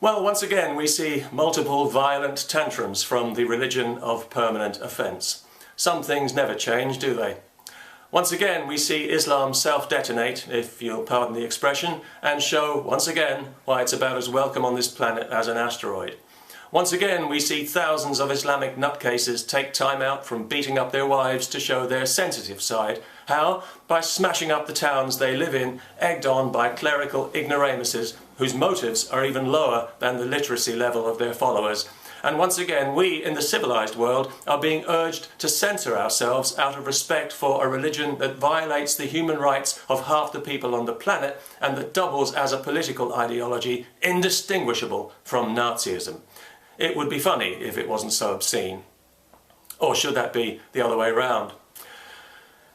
Well, once again we see multiple violent tantrums from the religion of permanent offence. Some things never change, do they? Once again we see Islam self-detonate, if you'll pardon the expression, and show once again why it's about as welcome on this planet as an asteroid. Once again we see thousands of Islamic nutcases take time out from beating up their wives to show their sensitive side. How? By smashing up the towns they live in, egged on by clerical ignoramuses whose motives are even lower than the literacy level of their followers. And once again we in the civilized world are being urged to censor ourselves out of respect for a religion that violates the human rights of half the people on the planet and that doubles as a political ideology indistinguishable from Nazism. It would be funny if it wasn't so obscene. Or should that be the other way round?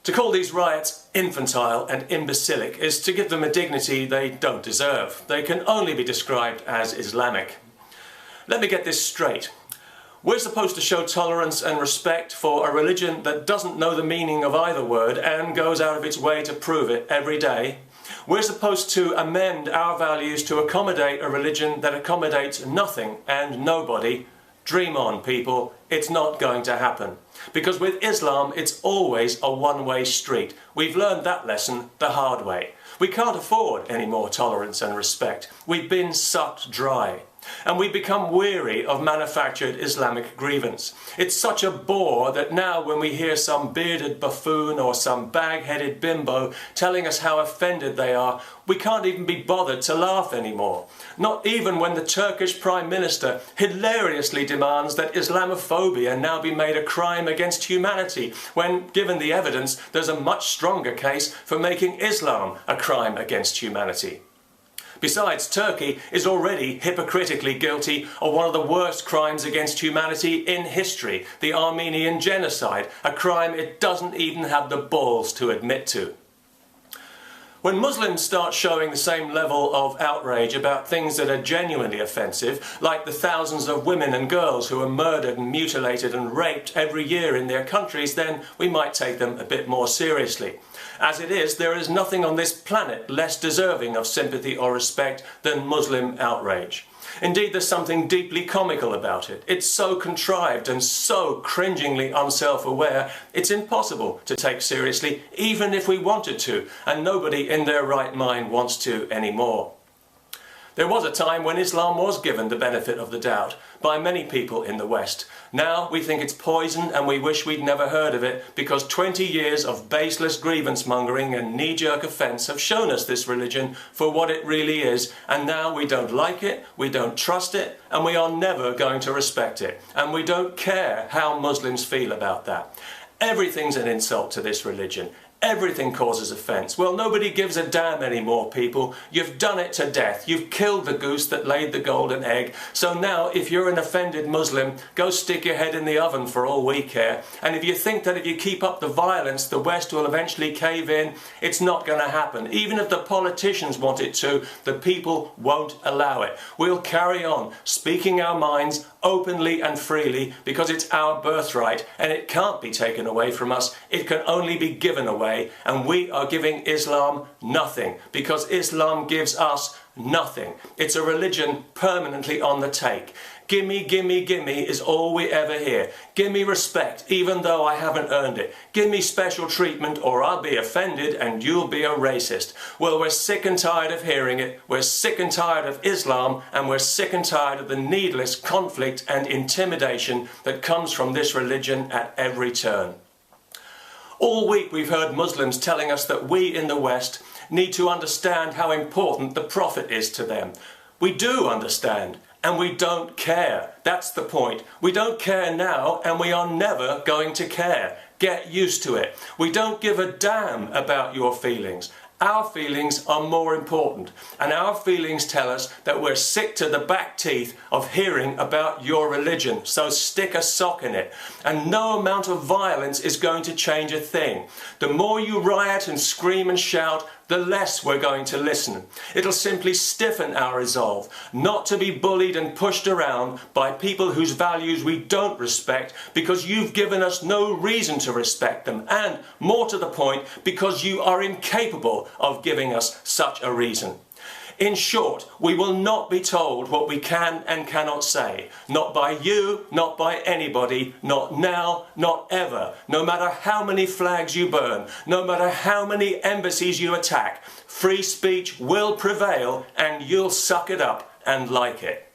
To call these riots infantile and imbecilic is to give them a dignity they don't deserve. They can only be described as Islamic. Let me get this straight. We're supposed to show tolerance and respect for a religion that doesn't know the meaning of either word and goes out of its way to prove it every day. We're supposed to amend our values to accommodate a religion that accommodates nothing and nobody. Dream on, people. It's not going to happen. Because with Islam, it's always a one-way street. We've learned that lesson the hard way. We can't afford any more tolerance and respect. We've been sucked dry. And we become weary of manufactured Islamic grievance. It's such a bore that now when we hear some bearded buffoon or some bag-headed bimbo telling us how offended they are, we can't even be bothered to laugh anymore. Not even when the Turkish Prime Minister hilariously demands that Islamophobia now be made a crime against humanity, when, given the evidence, there's a much stronger case for making Islam a crime against humanity. Besides, Turkey is already hypocritically guilty of one of the worst crimes against humanity in history, the Armenian genocide, a crime it doesn't even have the balls to admit to. When Muslims start showing the same level of outrage about things that are genuinely offensive, like the thousands of women and girls who are murdered and mutilated and raped every year in their countries, then we might take them a bit more seriously. As it is, there is nothing on this planet less deserving of sympathy or respect than Muslim outrage. Indeed, there's something deeply comical about it. It's so contrived and so cringingly unself-aware, it's impossible to take seriously, even if we wanted to, and nobody in their right mind wants to anymore. There was a time when Islam was given the benefit of the doubt by many people in the West. Now we think it's poison and we wish we'd never heard of it because 20 years of baseless grievance mongering and knee-jerk offence have shown us this religion for what it really is, and now we don't like it, we don't trust it, and we are never going to respect it. And we don't care how Muslims feel about that. Everything's an insult to this religion. Everything causes offence. Well, nobody gives a damn anymore, people. You've done it to death. You've killed the goose that laid the golden egg. So now, if you're an offended Muslim, go stick your head in the oven for all we care. And if you think that if you keep up the violence, the West will eventually cave in, it's not going to happen. Even if the politicians want it to, the people won't allow it. We'll carry on speaking our minds openly and freely because it's our birthright and it can't be taken away from us. It can only be given away, and we are giving Islam nothing because Islam gives us nothing. It's a religion permanently on the take. Gimme, gimme, gimme is all we ever hear. Gimme respect, even though I haven't earned it. Gimme special treatment or I'll be offended and you'll be a racist. Well, we're sick and tired of hearing it. We're sick and tired of Islam, and we're sick and tired of the needless conflict and intimidation that comes from this religion at every turn. All week we've heard Muslims telling us that we in the West need to understand how important the Prophet is to them. We do understand, and we don't care. That's the point. We don't care now, and we are never going to care. Get used to it. We don't give a damn about your feelings. Our feelings are more important, and our feelings tell us that we're sick to the back teeth of hearing about your religion, so stick a sock in it. And no amount of violence is going to change a thing. The more you riot and scream and shout, the less we're going to listen. It'll simply stiffen our resolve not to be bullied and pushed around by people whose values we don't respect because you've given us no reason to respect them, and, more to the point, because you are incapable of giving us such a reason. In short, we will not be told what we can and cannot say. Not by you, not by anybody, not now, not ever. No matter how many flags you burn, no matter how many embassies you attack, free speech will prevail and you'll suck it up and like it.